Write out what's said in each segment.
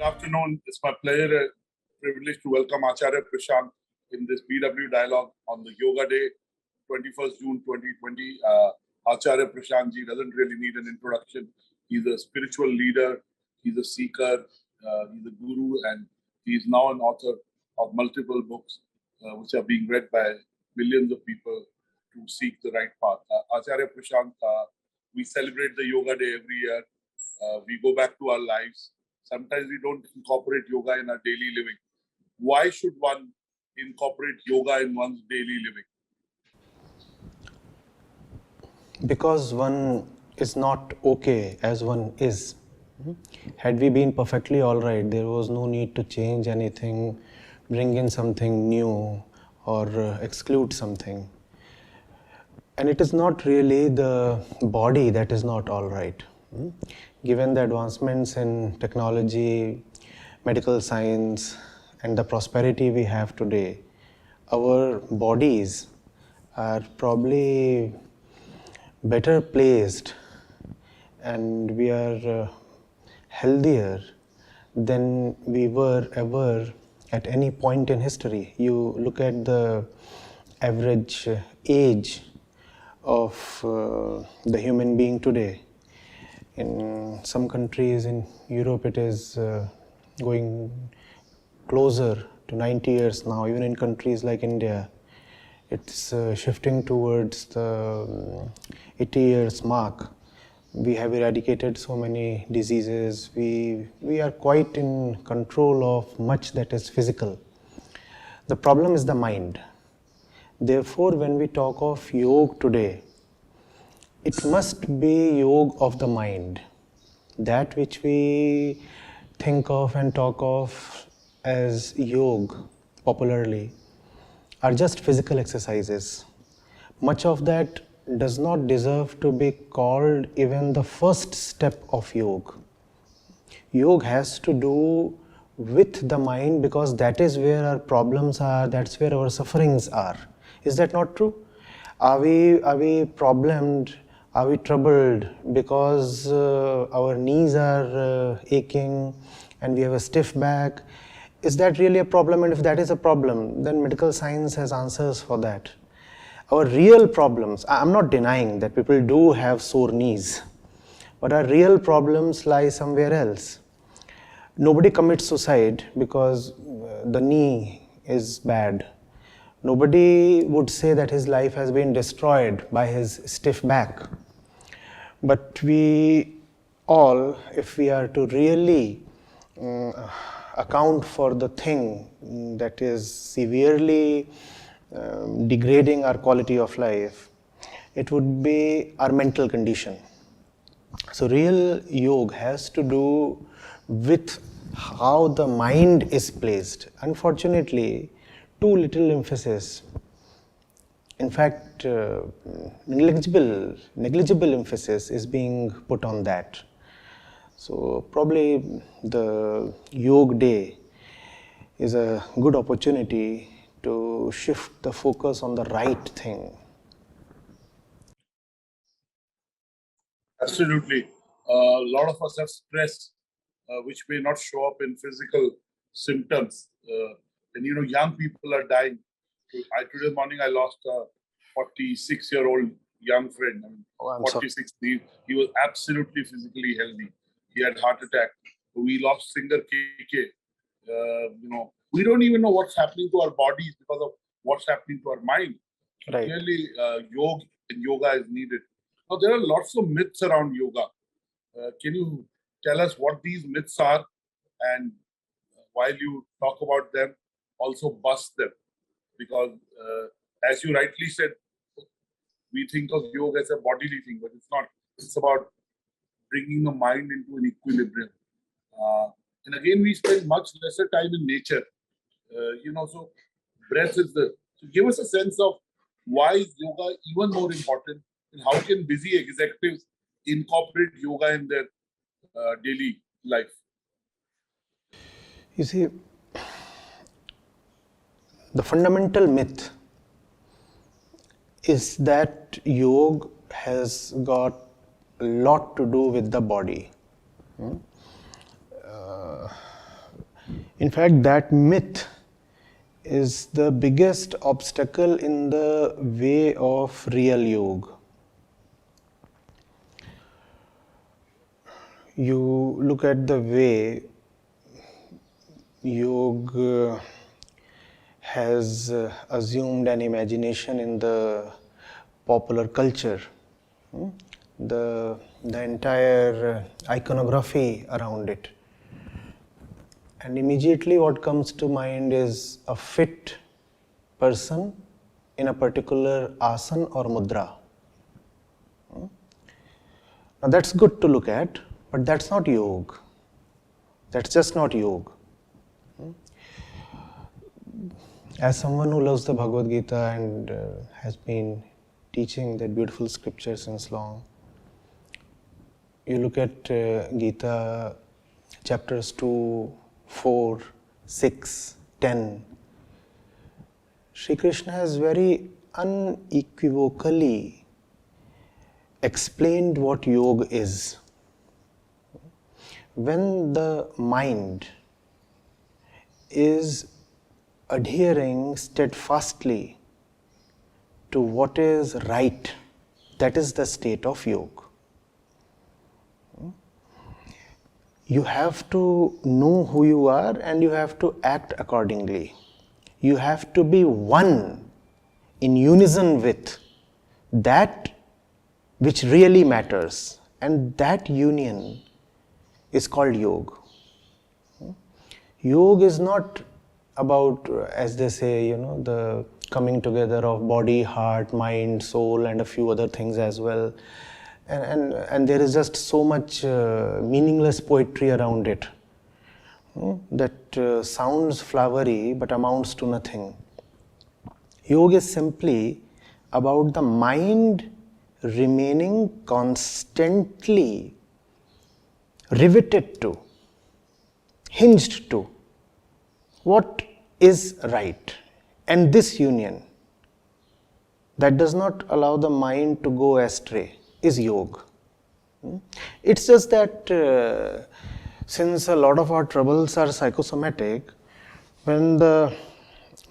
Good afternoon. It's my pleasure and privilege to welcome Acharya Prashant in this BW Dialogue on the Yoga Day, 21st June 2020. Acharya Prashant ji doesn't really need an introduction. He's a spiritual leader, he's a seeker, he's a guru, and he's now an author of multiple books which are being read by millions of people to seek the right path. Acharya Prashant, we celebrate the Yoga Day every year. We go back to our lives. Sometimes we don't incorporate yoga in our daily living. Why should one incorporate yoga in one's daily living? Because one is not okay as one is. Had we been perfectly all right, there was no need to change anything, bring in something new, or exclude something. And it is not really the body that is not all right. Given the advancements in technology, medical science, and the prosperity we have today, our bodies are probably better placed and we are healthier than we were ever at any point in history. You look at the average age of the human being today. In some countries in Europe, it is going closer to 90 years now. Even in countries like India, it's shifting towards the 80 years mark. We have eradicated so many diseases. We are quite in control of much that is physical. The problem is the mind. Therefore, when we talk of yoga today, it must be yoga of the mind. That which we think of and talk of as yoga popularly are just physical exercises. Much of that does not deserve to be called even the first step of yoga. Yoga has to do with the mind because that is where our problems are, that's where our sufferings are. Is that not true? Are we problemed? Are we troubled because our knees are aching and we have a stiff back? Is that really a problem? And if that is a problem, then medical science has answers for that. Our real problems, I'm not denying that people do have sore knees, but our real problems lie somewhere else. Nobody commits suicide because the knee is bad. Nobody would say that his life has been destroyed by his stiff back. But we all, if we are to really account for the thing that is severely degrading our quality of life, it would be our mental condition. So real yoga has to do with how the mind is placed. Unfortunately, too little emphasis. In fact, negligible emphasis is being put on that. So probably the Yoga Day is a good opportunity to shift the focus on the right thing. Absolutely. A lot of us have stress which may not show up in physical symptoms. And young people are dying. Today morning I lost a 46-year-old young friend. 46. He was absolutely physically healthy. He had heart attack. We lost singer KK. We don't even know what's happening to our bodies because of what's happening to our mind. Right. Clearly, yoga is needed. Now, there are lots of myths around yoga. Can you tell us what these myths are? And while you talk about them, also bust them. Because as you rightly said, we think of yoga as a bodily thing, but it's not. It's about bringing the mind into an equilibrium. And again, we spend much lesser time in nature. So breath is so give us a sense of why is yoga even more important and how can busy executives incorporate yoga in their daily life? You see, the fundamental myth is that yoga has got a lot to do with the body. In fact, that myth is the biggest obstacle in the way of real yoga. You look at the way yoga has assumed an imagination in the popular culture. The entire iconography around it. And immediately what comes to mind is a fit person in a particular asana or mudra. Now that's good to look at, but that's not yoga. That's just not yoga. As someone who loves the Bhagavad Gita and has been teaching that beautiful scripture since long, you look at Gita chapters 2, 4, 6, 10. Sri Krishna has very unequivocally explained what yoga is. When the mind is adhering steadfastly to what is right, that is the state of yoga. You have to know who you are and you have to act accordingly. You have to be one in unison with that which really matters, and that union is called yoga. Yoga is not about, as they say, the coming together of body, heart, mind, soul, and a few other things as well. And there is just so much meaningless poetry around it that sounds flowery but amounts to nothing. Yoga is simply about the mind remaining constantly riveted to, hinged to what is right. And this union that does not allow the mind to go astray is yoga. It's just that since a lot of our troubles are psychosomatic, when the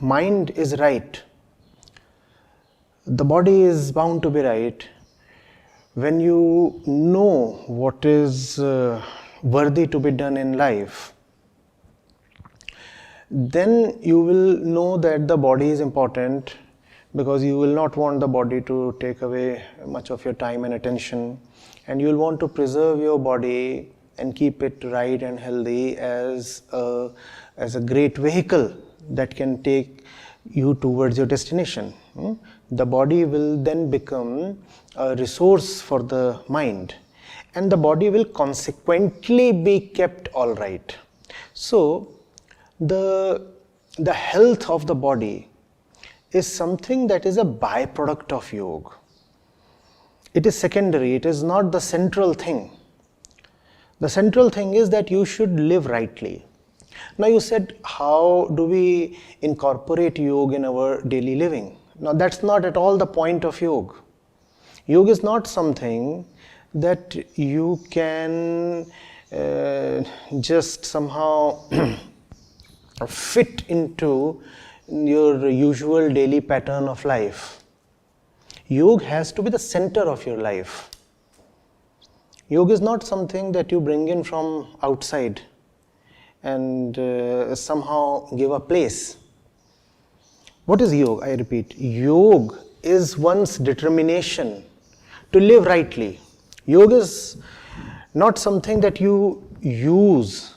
mind is right, the body is bound to be right. When you know what is worthy to be done in life, then you will know that the body is important, because you will not want the body to take away much of your time and attention, and you will want to preserve your body and keep it right and healthy as a great vehicle that can take you towards your destination. The body will then become a resource for the mind, and the body will consequently be kept all right. So the health of the body is something that is a byproduct of yoga. It is secondary, it is not the central thing. The central thing is that you should live rightly. Now you said, how do we incorporate yoga in our daily living? Now that's not at all the point of yoga. Yoga is not something that you can just somehow fit into your usual daily pattern of life. Yoga has to be the center of your life. Yoga is not something that you bring in from outside and somehow give a place. What is yoga? I repeat, yoga is one's determination to live rightly. Yoga is not something that you use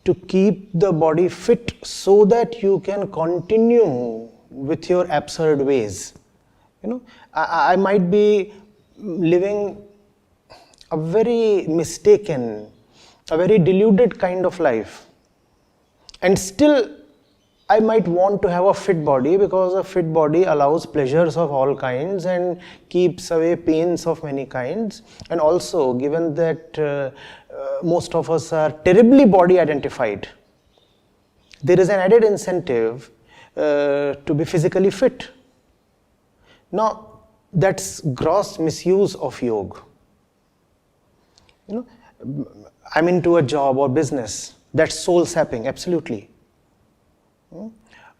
to keep the body fit so that you can continue with your absurd ways. I might be living a very mistaken, a very deluded kind of life, and still I might want to have a fit body, because a fit body allows pleasures of all kinds and keeps away pains of many kinds. And also, given that most of us are terribly body identified, there is an added incentive to be physically fit. Now, that's gross misuse of yoga. I'm into a job or business, that's soul sapping, absolutely.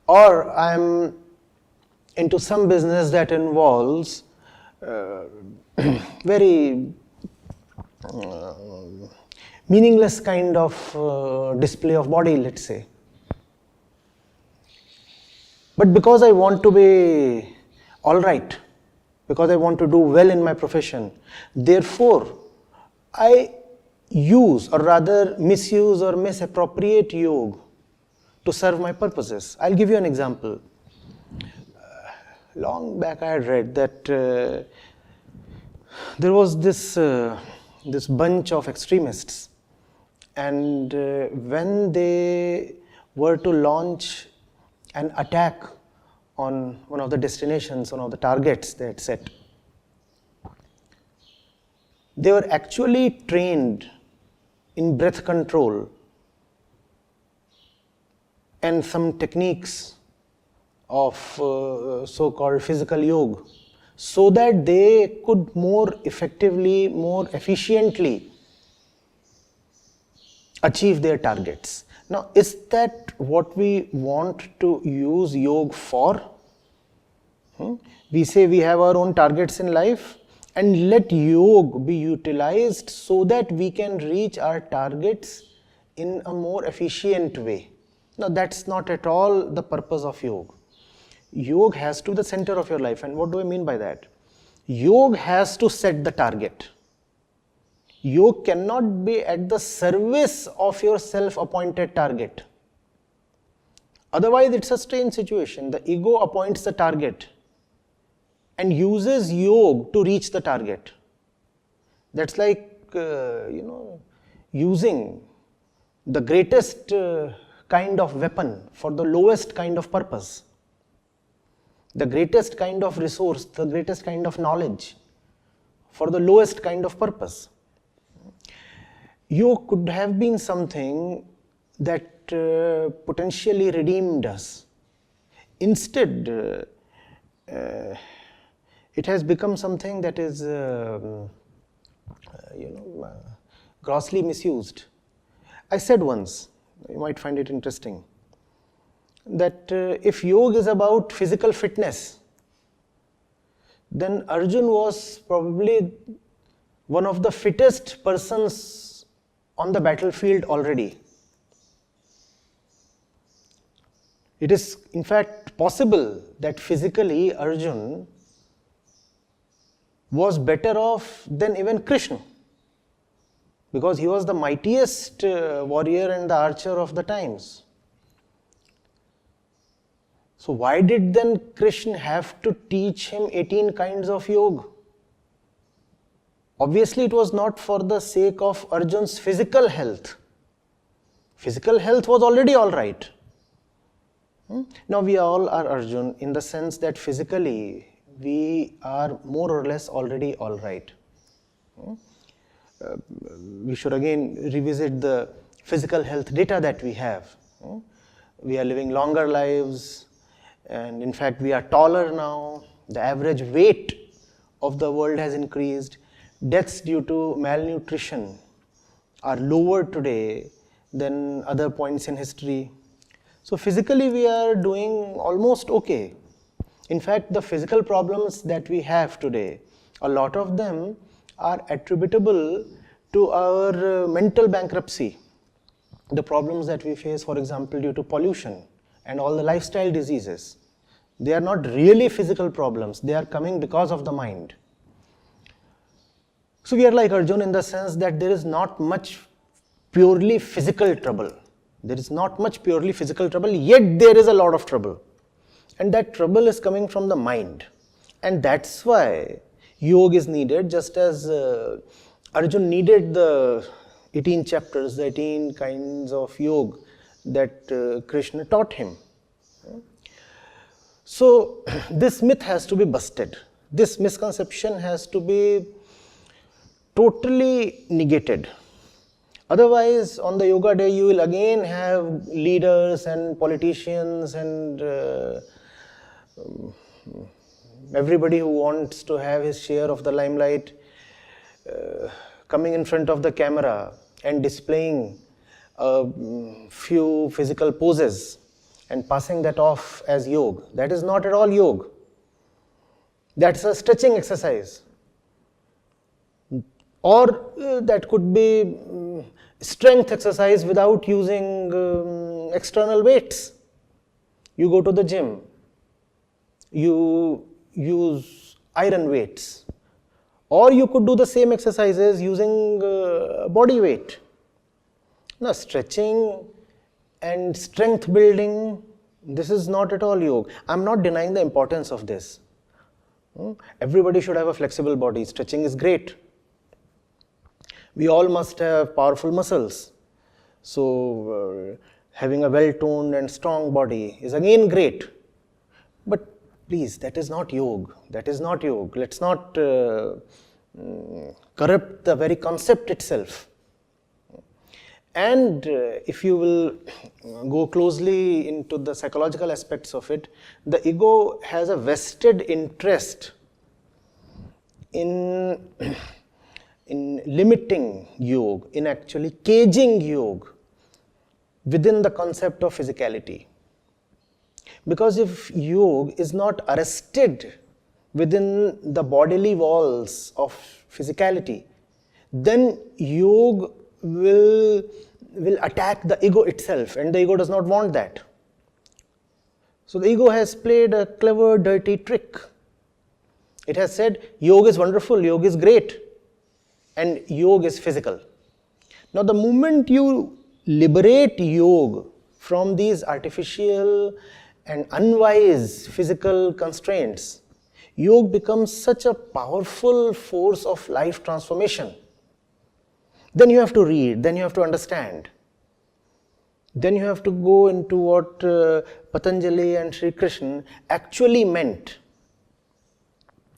or I'm into some business that involves very meaningless kind of display of body, let's say. But because I want to be all right, because I want to do well in my profession, therefore I use, or rather misuse or misappropriate yoga to serve my purposes. I'll give you an example. Long back I had read that there was this bunch of extremists, and when they were to launch an attack on one of the destinations, one of the targets they had set, they were actually trained in breath control and some techniques of so-called physical yoga, so that they could more effectively, more efficiently achieve their targets. Now, is that what we want to use yoga for? We say we have our own targets in life, and let yoga be utilized so that we can reach our targets in a more efficient way. Now, that's not at all the purpose of yoga. Yoga has to be the center of your life. And what do I mean by that? Yoga has to set the target. Yoga cannot be at the service of your self-appointed target. Otherwise, it's a strange situation. The ego appoints the target and uses yoga to reach the target. That's like, using the greatest kind of weapon for the lowest kind of purpose. The greatest kind of resource, the greatest kind of knowledge for the lowest kind of purpose. Yoga could have been something that potentially redeemed us. Instead, it has become something that is grossly misused. I said once, you might find it interesting, that if yoga is about physical fitness, then Arjun was probably one of the fittest persons on the battlefield already. It is in fact possible that physically Arjun was better off than even Krishna, because he was the mightiest warrior and the archer of the times. So why did then Krishna have to teach him 18 kinds of yoga? Obviously it was not for the sake of Arjun's physical health. Physical health was already all right. Now we all are Arjun in the sense that physically we are more or less already all right. We should again revisit the physical health data that we have. We are living longer lives, and in fact we are taller now. The average weight of the world has increased. Deaths due to malnutrition are lower today than other points in history. So physically we are doing almost okay. In fact, the physical problems that we have today, a lot of them are attributable to our mental bankruptcy. The problems that we face, for example, due to pollution and all the lifestyle diseases, they are not really physical problems. They are coming because of the mind. So we are like Arjun in the sense that there is not much purely physical trouble. There is not much purely physical trouble, yet there is a lot of trouble. And that trouble is coming from the mind. And that's why yoga is needed, just as Arjun needed the 18 chapters, the 18 kinds of yoga that Krishna taught him. So this myth has to be busted. This misconception has to be totally negated. Otherwise, on the yoga day, you will again have leaders and politicians and everybody who wants to have his share of the limelight coming in front of the camera and displaying a few physical poses and passing that off as yoga. That is not at all yoga. That's a stretching exercise. Or that could be strength exercise without using external weights. You go to the gym, you use iron weights, or you could do the same exercises using body weight. Now, stretching and strength building, this is not at all yoga. I'm not denying the importance of this. Everybody should have a flexible body. Stretching is great. We all must have powerful muscles. So, having a well-toned and strong body is again great. But please, that is not yoga. That is not yoga. Let's not corrupt the very concept itself. And if you will go closely into the psychological aspects of it, the ego has a vested interest in limiting yoga, in actually caging yoga within the concept of physicality. Because if yoga is not arrested within the bodily walls of physicality, then yoga will attack the ego itself, and the ego does not want that. So the ego has played a clever, dirty trick. It has said, yoga is wonderful, yoga is great, and yoga is physical. Now the moment you liberate yoga from these artificial and unwise physical constraints, yoga becomes such a powerful force of life transformation. Then you have to read, then you have to understand. Then you have to go into what Patanjali and Sri Krishna actually meant.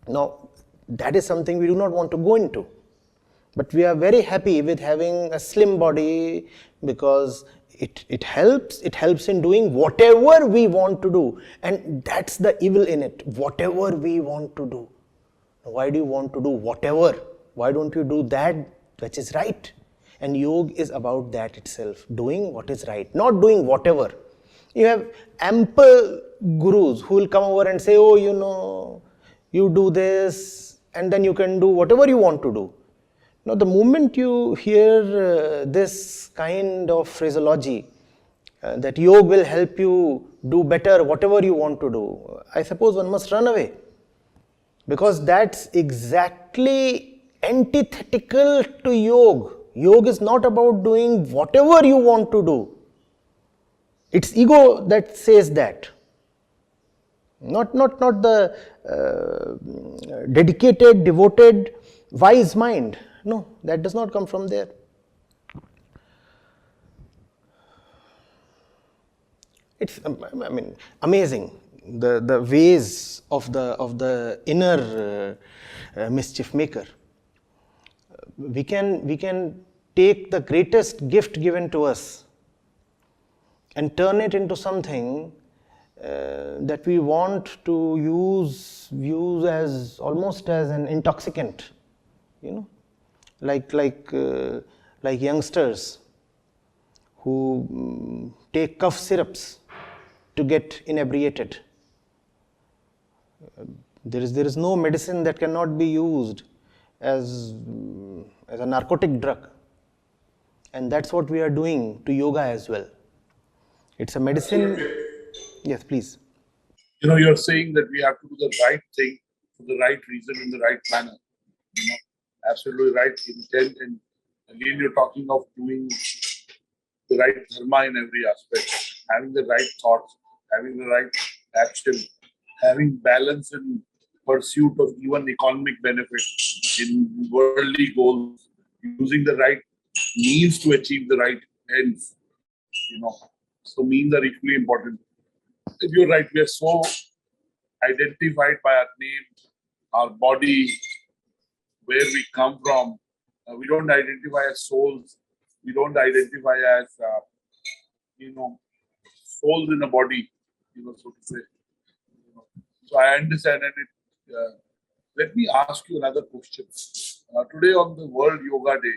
Now, that is something we do not want to go into. But we are very happy with having a slim body because it helps in doing whatever we want to do. And that's the evil in it, whatever we want to do. Why do you want to do whatever? Why don't you do that which is right? And yoga is about that itself, doing what is right, not doing whatever. You have ample gurus who will come over and say, oh, you do this, and then you can do whatever you want to do. Now, the moment you hear this kind of phraseology, that yoga will help you do better whatever you want to do, I suppose one must run away. Because that's exactly antithetical to yoga. Yoga is not about doing whatever you want to do. It's ego that says that. Not the dedicated, devoted, wise mind. No, that does not come from there. It's, amazing the ways of the inner mischief maker. We can take the greatest gift given to us and turn it into something that we want to use as almost as an intoxicant, like youngsters who take cough syrups to get inebriated. There is no medicine that cannot be used as a narcotic drug, and that's what we are doing to yoga as well. It's a medicine. Yes, please. You're saying that we have to do the right thing for the right reason in the right manner. Absolutely right intent, and again you're talking of doing the right dharma in every aspect, having the right thoughts, having the right action, having balance in pursuit of even economic benefit in worldly goals, using the right means to achieve the right ends. So means are equally important. You're right, we are so identified by our name, our body, where we come from. We don't identify as souls. We don't identify as, souls in a body, so to say. So I understand, and let me ask you another question. Today on the World Yoga Day,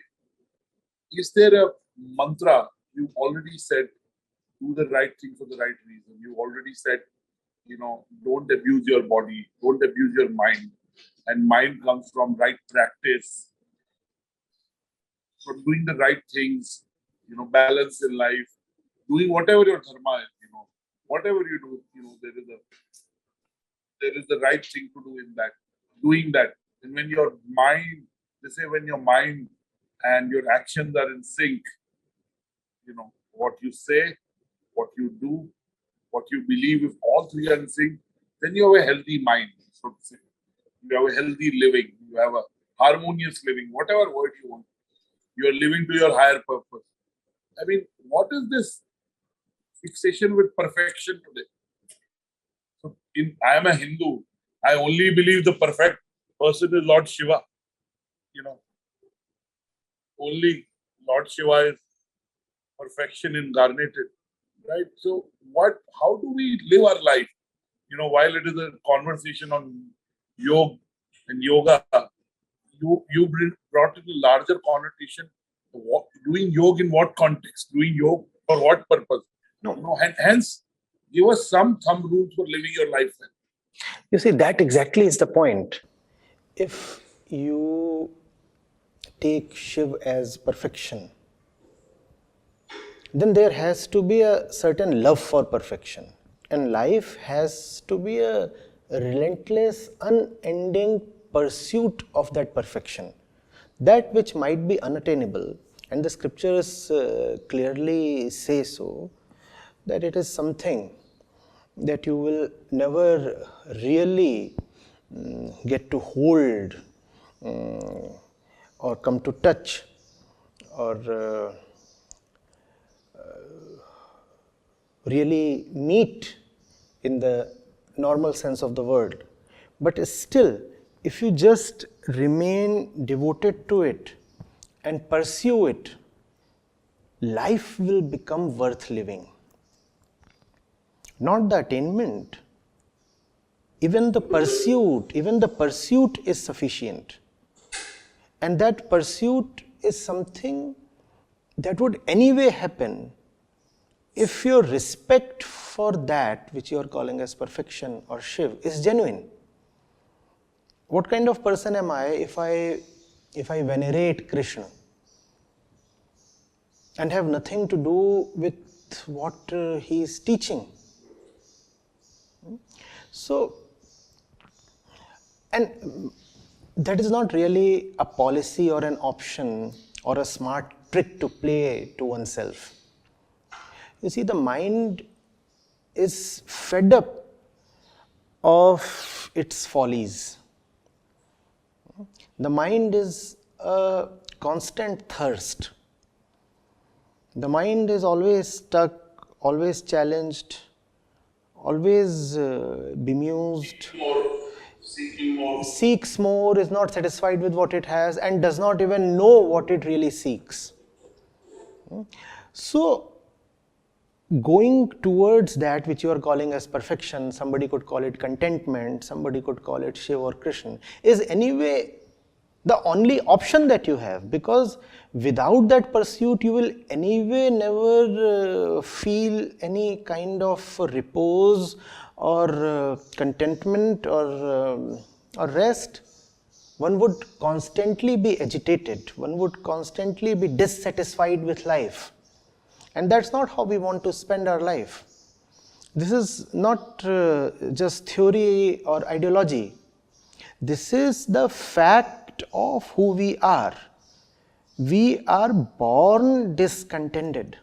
is there a mantra you already said do the right thing for the right reason. You already said, don't abuse your body, don't abuse your mind. And mind comes from right practice, from doing the right things, balance in life, doing whatever your dharma is, whatever you do, there is the right thing to do in that, doing that. And when your mind, they say when your mind and your actions are in sync, what you say, what you do, what you believe, if all three are in sync, then you have a healthy mind, so to say. You have a healthy living, you have a harmonious living, whatever word you want. You are living to your higher purpose. I mean, what is this fixation with perfection today? So I am a Hindu. I only believe the perfect person is Lord Shiva. Only Lord Shiva is perfection incarnated, right? So how do we live our life? While it is a conversation on yoga and yoga, you brought in a larger connotation. Doing yoga in what context? Doing yoga for what purpose? Hence, give us some thumb rules for living your life then. You see, that exactly is the point. If you take Shiv as perfection, then there has to be a certain love for perfection. And life has to be a relentless, unending pursuit of that perfection. That which might be unattainable, and the scriptures clearly say so, that it is something that you will never really get to hold or come to touch or really meet in the normal sense of the word. But still, if you just remain devoted to it and pursue it, life will become worth living. Not the attainment. Even the pursuit is sufficient. And that pursuit is something that would anyway happen if your respect for that which you are calling as perfection or Shiv is genuine. What kind of person am I if I venerate Krishna and have nothing to do with what he is teaching? So, and that is not really a policy or an option or a smart trick to play to oneself. You see, the mind is fed up of its follies. The mind is a constant thirst. The mind is always stuck, always challenged, always bemused, seeks more, is not satisfied with what it has, and does not even know what it really seeks. So, going towards that which you are calling as perfection, somebody could call it contentment, somebody could call it Shiva or Krishna, is anyway the only option that you have, because without that pursuit you will anyway never feel any kind of repose or contentment or rest. One would constantly be agitated, one would constantly be dissatisfied with life. And that's not how we want to spend our life. This is not just theory or ideology. This is the fact of who we are. We are born discontented.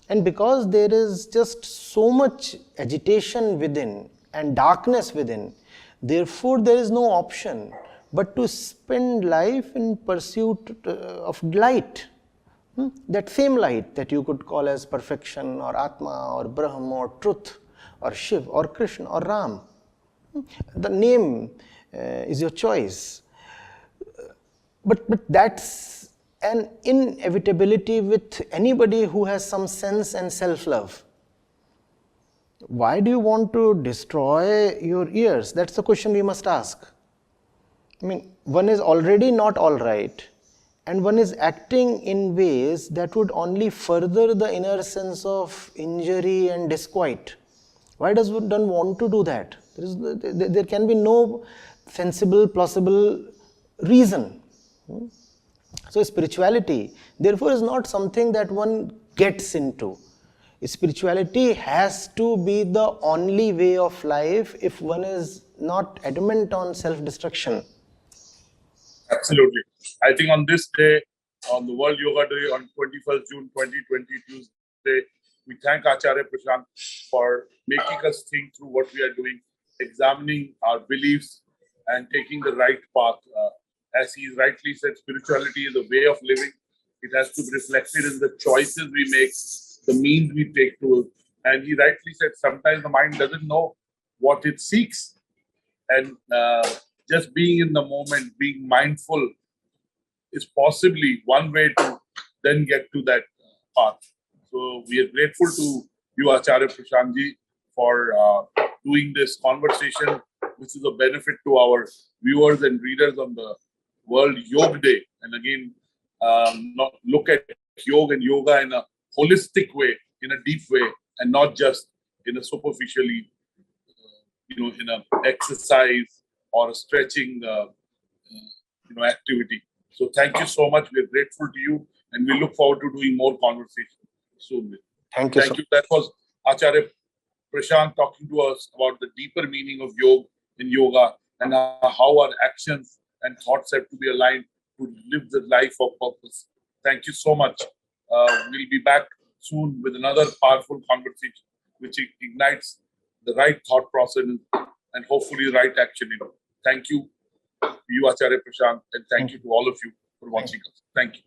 And because there is just so much agitation within and darkness within, therefore there is no option but to spend life in pursuit of light. That same light that you could call as perfection or Atma or Brahm or truth or Shiv or Krishna or Ram. The name is your choice. But that's an inevitability with anybody who has some sense and self-love. Why do you want to destroy your ears? That's the question we must ask. I mean, one is already not all right, and one is acting in ways that would only further the inner sense of injury and disquiet. Why does one want to do that? There can be no sensible, plausible reason. So spirituality, therefore, is not something that one gets into. Spirituality has to be the only way of life if one is not adamant on self-destruction. Absolutely. I think on this day, on the World Yoga Day, on 21st June 2020, Tuesday, we thank Acharya Prashant for making us think through what we are doing, examining our beliefs and taking the right path. As he rightly said, spirituality is a way of living. It has to be reflected in the choices we make, the means we take to it. And he rightly said, sometimes the mind doesn't know what it seeks. And just being in the moment, being mindful is possibly one way to then get to that path. So we are grateful to you, Acharya Prashantji, for doing this conversation, which is a benefit to our viewers and readers on the World Yoga Day. And again, look at yoga and yoga in a holistic way, in a deep way, and not just in a superficially, in a exercise or a stretching, activity. So thank you so much. We're grateful to you, and we look forward to doing more conversation soon. Thank you. Thank you. That was Acharya Prashant talking to us about the deeper meaning of yoga and how our actions and thoughts have to be aligned to live the life of purpose. Thank you so much. We'll be back soon with another powerful conversation which ignites the right thought process and hopefully right action in it. Thank you, Acharya Prashant, and thank you to all of you for watching us. Thank you.